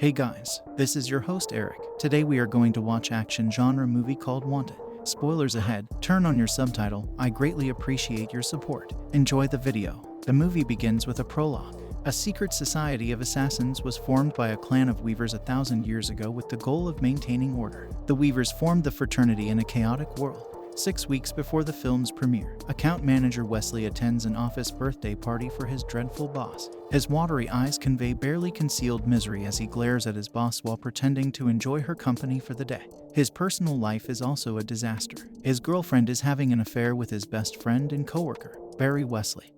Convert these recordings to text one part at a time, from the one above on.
Hey guys, this is your host Eric. Today we are going to watch action genre movie called Wanted. Spoilers ahead, turn on your subtitle, I greatly appreciate your support. Enjoy the video. The movie begins with a prologue. A secret society of assassins was formed by a clan of weavers 1,000 years ago with the goal of maintaining order. The weavers formed the Fraternity in a chaotic world. 6 weeks before the film's premiere, account manager Wesley attends an office birthday party for his dreadful boss. His watery eyes convey barely concealed misery as he glares at his boss while pretending to enjoy her company for the day. His personal life is also a disaster. His girlfriend is having an affair with his best friend and coworker, Barry Wesley,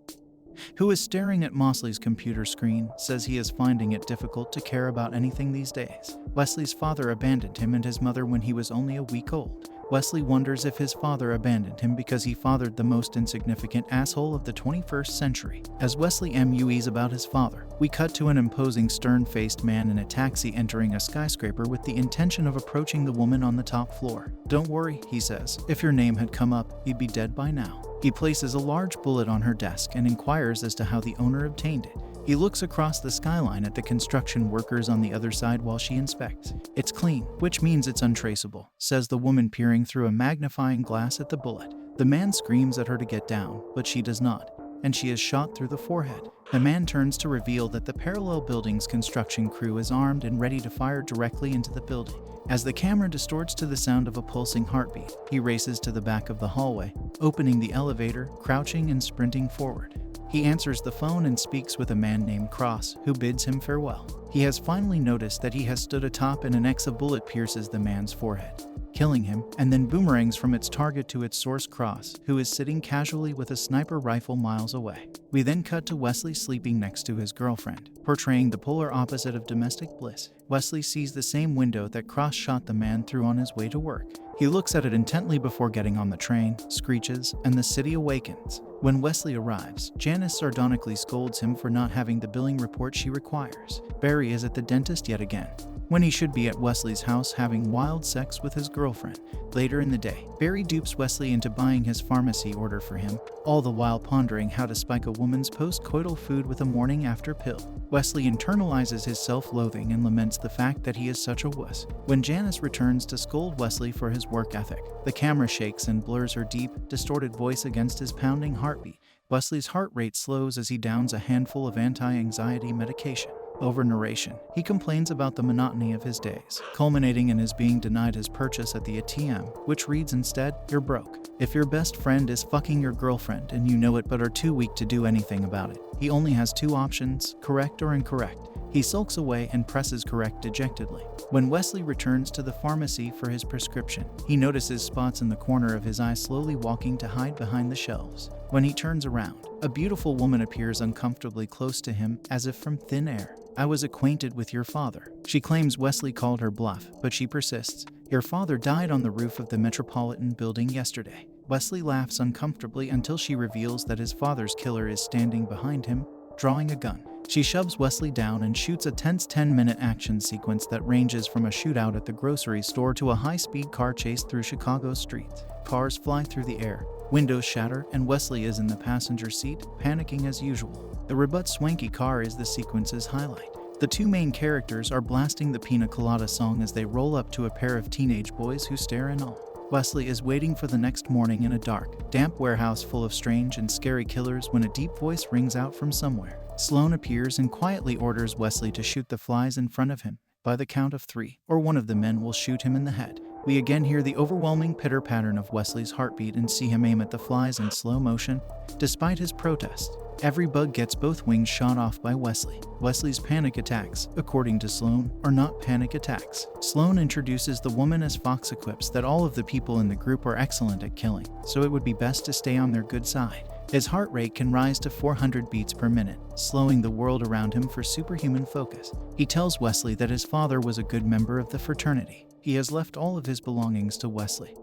who is staring at Mosley's computer screen, says he is finding it difficult to care about anything these days. Wesley's father abandoned him and his mother when he was only a week old. Wesley wonders if his father abandoned him because he fathered the most insignificant asshole of the 21st century. As Wesley mues about his father, we cut to an imposing stern-faced man in a taxi entering a skyscraper with the intention of approaching the woman on the top floor. "Don't worry," he says, "if your name had come up, you'd be dead by now." He places a large bullet on her desk and inquires as to how the owner obtained it. He looks across the skyline at the construction workers on the other side while she inspects. "It's clean, which means it's untraceable," says the woman peering through a magnifying glass at the bullet. The man screams at her to get down, but she does not, and she is shot through the forehead. The man turns to reveal that the parallel building's construction crew is armed and ready to fire directly into the building. As the camera distorts to the sound of a pulsing heartbeat, he races to the back of the hallway, opening the elevator, crouching and sprinting forward. He answers the phone and speaks with a man named Cross, who bids him farewell. He has finally noticed that he has stood atop and an X-a bullet pierces the man's forehead, killing him, and then boomerangs from its target to its source, Cross, who is sitting casually with a sniper rifle miles away. We then cut to Wesley sleeping next to his girlfriend, portraying the polar opposite of domestic bliss. Wesley sees the same window that Cross shot the man through on his way to work. He looks at it intently before getting on the train, screeches, and the city awakens. When Wesley arrives, Janice sardonically scolds him for not having the billing report she requires. Barry is at the dentist yet again, when he should be at Wesley's house having wild sex with his girlfriend. Later in the day, Barry dupes Wesley into buying his pharmacy order for him, all the while pondering how to spike a woman's post-coital food with a morning after pill. Wesley internalizes his self-loathing and laments the fact that he is such a wuss. When Janice returns to scold Wesley for his work ethic, the camera shakes and blurs her deep, distorted voice against his pounding heartbeat. Wesley's heart rate slows as he downs a handful of anti-anxiety medication. Over narration, he complains about the monotony of his days, culminating in his being denied his purchase at the ATM, which reads instead, "You're broke." If your best friend is fucking your girlfriend and you know it but are too weak to do anything about it, he only has two options, correct or incorrect. He sulks away and presses correct dejectedly. When Wesley returns to the pharmacy for his prescription, he notices spots in the corner of his eye slowly walking to hide behind the shelves. When he turns around, a beautiful woman appears uncomfortably close to him, as if from thin air. "I was acquainted with your father." She claims Wesley called her bluff, but she persists. "Your father died on the roof of the Metropolitan building yesterday." Wesley laughs uncomfortably until she reveals that his father's killer is standing behind him, drawing a gun. She shoves Wesley down and shoots a tense 10-minute action sequence that ranges from a shootout at the grocery store to a high-speed car chase through Chicago's streets. Cars fly through the air, windows shatter, and Wesley is in the passenger seat, panicking as usual. The rebut swanky car is the sequence's highlight. The two main characters are blasting the Pina Colada song as they roll up to a pair of teenage boys who stare in awe. Wesley is waiting for the next morning in a dark, damp warehouse full of strange and scary killers when a deep voice rings out from somewhere. Sloan appears and quietly orders Wesley to shoot the flies in front of him. By the count of 3, or one of the men will shoot him in the head. We again hear the overwhelming pitter-pattern of Wesley's heartbeat and see him aim at the flies in slow motion. Despite his protest, every bug gets both wings shot off by Wesley. Wesley's panic attacks, according to Sloan, are not panic attacks. Sloan introduces the woman as Fox equips that all of the people in the group are excellent at killing, so it would be best to stay on their good side. His heart rate can rise to 400 beats per minute, slowing the world around him for superhuman focus. He tells Wesley that his father was a good member of the fraternity. He has left all of his belongings to Wesley,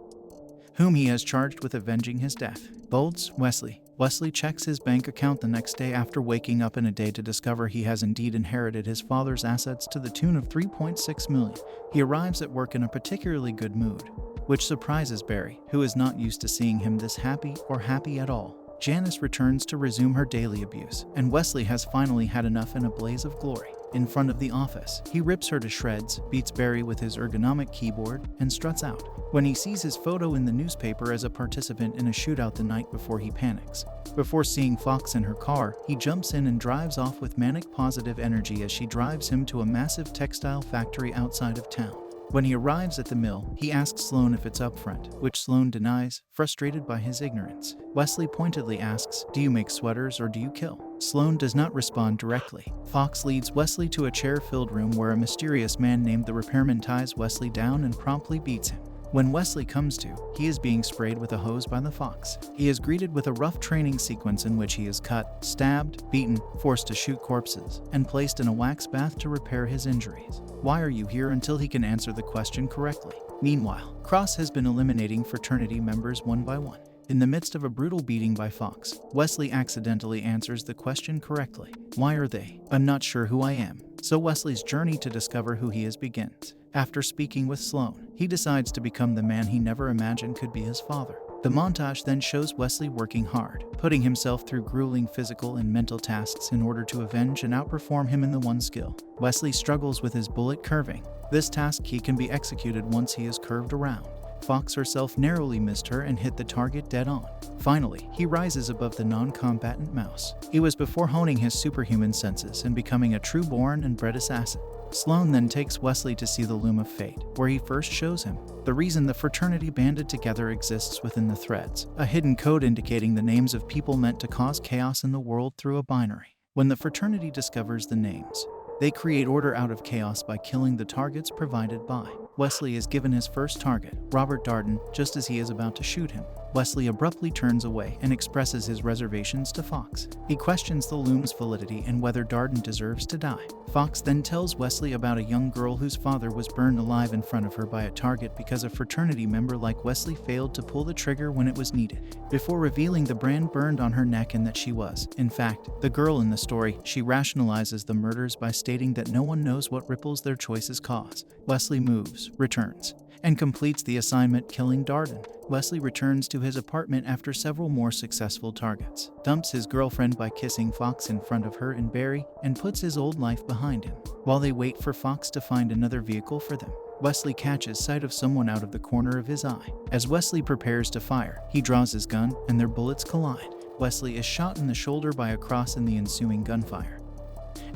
whom he has charged with avenging his death. Bolds, Wesley. Wesley checks his bank account the next day after waking up in a day to discover he has indeed inherited his father's assets to the tune of $3.6 million. He arrives at work in a particularly good mood, which surprises Barry, who is not used to seeing him this happy or happy at all. Janice returns to resume her daily abuse, and Wesley has finally had enough in a blaze of glory. in front of the office. He rips her to shreds, beats Barry with his ergonomic keyboard, and struts out. When he sees his photo in the newspaper as a participant in a shootout the night before, he panics. Before seeing Fox in her car, he jumps in and drives off with manic positive energy as she drives him to a massive textile factory outside of town. When he arrives at the mill, he asks Sloane if it's up front, which Sloane denies, frustrated by his ignorance. Wesley pointedly asks, "Do you make sweaters or do you kill?" Sloane does not respond directly. Fox leads Wesley to a chair-filled room where a mysterious man named the repairman ties Wesley down and promptly beats him. When Wesley comes to, he is being sprayed with a hose by the Fox. He is greeted with a rough training sequence in which he is cut, stabbed, beaten, forced to shoot corpses, and placed in a wax bath to repair his injuries. Why are you here? Until he can answer the question correctly. Meanwhile, Cross has been eliminating fraternity members one by one. In the midst of a brutal beating by Fox, Wesley accidentally answers the question correctly. Why are they? I'm not sure who I am. So Wesley's journey to discover who he is begins. After speaking with Sloane, he decides to become the man he never imagined could be his father. The montage then shows Wesley working hard, putting himself through grueling physical and mental tasks in order to avenge and outperform him in the one skill. Wesley struggles with his bullet curving. This task key can be executed once he is curved around. Fox herself narrowly missed her and hit the target dead on. Finally, he rises above the non-combatant mouse. It was before honing his superhuman senses and becoming a true born and bred assassin. Sloane then takes Wesley to see the Loom of Fate, where he first shows him the reason the fraternity banded together exists within the threads, a hidden code indicating the names of people meant to cause chaos in the world through a binary. When the fraternity discovers the names, they create order out of chaos by killing the targets provided by. Wesley is given his first target, Robert Darden, just as he is about to shoot him. Wesley abruptly turns away and expresses his reservations to Fox. He questions the Loom's validity and whether Darden deserves to die. Fox then tells Wesley about a young girl whose father was burned alive in front of her by a target because a fraternity member like Wesley failed to pull the trigger when it was needed. Before revealing the brand burned on her neck and that she was, in fact, the girl in the story, she rationalizes the murders by stating that no one knows what ripples their choices cause. Wesley moves, returns, and completes the assignment, killing Darden. Wesley returns to his apartment after several more successful targets, dumps his girlfriend by kissing Fox in front of her and Barry, and puts his old life behind him. While they wait for Fox to find another vehicle for them, Wesley catches sight of someone out of the corner of his eye. As Wesley prepares to fire, he draws his gun, and their bullets collide. Wesley is shot in the shoulder by a Cross in the ensuing gunfire,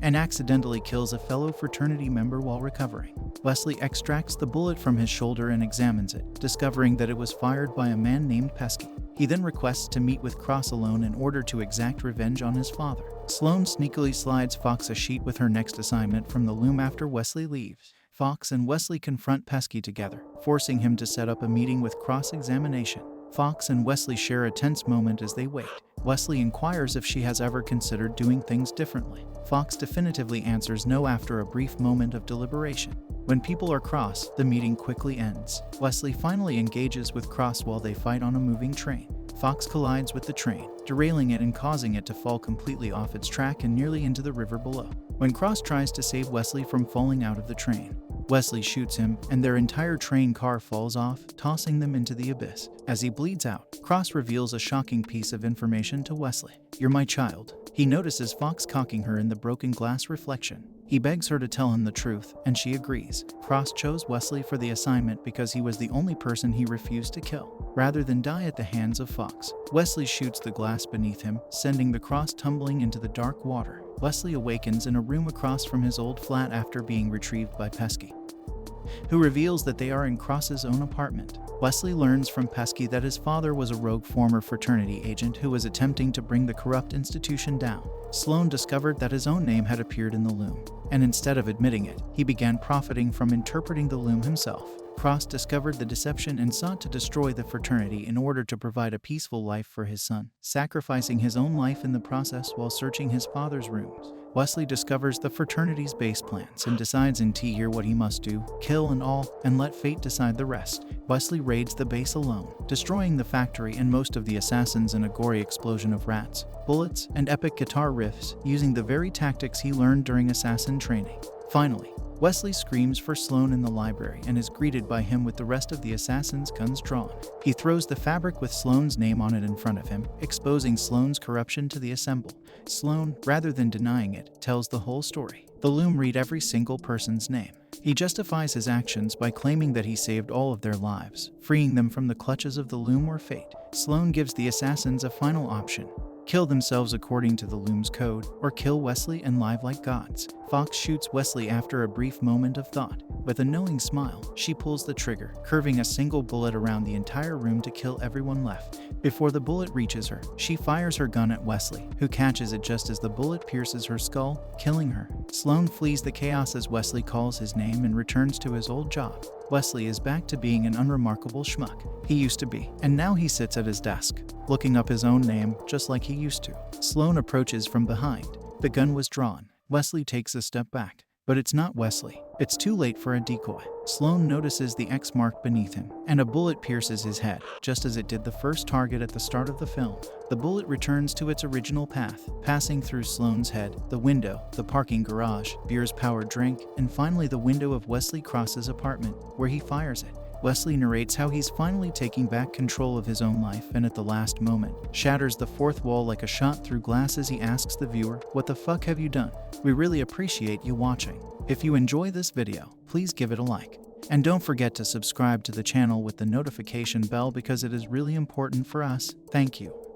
and accidentally kills a fellow fraternity member while recovering. Wesley extracts the bullet from his shoulder and examines it, discovering that it was fired by a man named Pesky. He then requests to meet with Cross alone in order to exact revenge on his father. Sloane sneakily slides Fox a sheet with her next assignment from the Loom after Wesley leaves. Fox and Wesley confront Pesky together, forcing him to set up a meeting with cross-examination. Fox and Wesley share a tense moment as they wait. Wesley inquires if she has ever considered doing things differently. Fox definitively answers no after a brief moment of deliberation. When people are cross, the meeting quickly ends. Wesley finally engages with Cross while they fight on a moving train. Fox collides with the train, derailing it and causing it to fall completely off its track and nearly into the river below. When Cross tries to save Wesley from falling out of the train, Wesley shoots him, and their entire train car falls off, tossing them into the abyss. As he bleeds out, Cross reveals a shocking piece of information to Wesley. "You're my child." He notices Fox cocking her in the broken glass reflection. He begs her to tell him the truth, and she agrees. Cross chose Wesley for the assignment because he was the only person he refused to kill, rather than die at the hands of Fox. Wesley shoots the glass beneath him, sending the Cross tumbling into the dark water. Wesley awakens in a room across from his old flat after being retrieved by Pesky, who reveals that they are in Cross's own apartment. Wesley learns from Pesky that his father was a rogue former fraternity agent who was attempting to bring the corrupt institution down. Sloane discovered that his own name had appeared in the Loom, and instead of admitting it, he began profiting from interpreting the Loom himself. Cross discovered the deception and sought to destroy the fraternity in order to provide a peaceful life for his son, sacrificing his own life in the process while searching his father's rooms. Wesley discovers the fraternity's base plans and decides in T-Year what he must do, kill and all, and let fate decide the rest. Wesley raids the base alone, destroying the factory and most of the assassins in a gory explosion of rats, bullets, and epic guitar riffs, using the very tactics he learned during assassin training. Finally, Wesley screams for Sloane in the library and is greeted by him with the rest of the assassins' guns drawn. He throws the fabric with Sloane's name on it in front of him, exposing Sloane's corruption to the assemble. Sloane, rather than denying it, tells the whole story. The loom read every single person's name. He justifies his actions by claiming that he saved all of their lives, freeing them from the clutches of the loom or fate. Sloan gives the assassins a final option: kill themselves according to the loom's code, or kill Wesley and live like gods. Fox shoots Wesley after a brief moment of thought. With a knowing smile, she pulls the trigger, curving a single bullet around the entire room to kill everyone left. Before the bullet reaches her, she fires her gun at Wesley, who catches it just as the bullet pierces her skull, killing her. Sloan flees the chaos as Wesley calls his name and returns to his old job. Wesley is back to being an unremarkable schmuck he used to be, and now he sits at his desk, looking up his own name just like he used to. Sloan approaches from behind. The gun was drawn. Wesley takes a step back, but it's not Wesley. It's too late for a decoy. Sloan notices the X mark beneath him, and a bullet pierces his head, just as it did the first target at the start of the film. The bullet returns to its original path, passing through Sloan's head, the window, the parking garage, Beer's powered drink, and finally the window of Wesley Cross's apartment, where he fires it. Wesley narrates how he's finally taking back control of his own life and at the last moment shatters the fourth wall like a shot through glass as he asks the viewer, "What the fuck have you done?" We really appreciate you watching. If you enjoy this video, please give it a like. And don't forget to subscribe to the channel with the notification bell because it is really important for us. Thank you.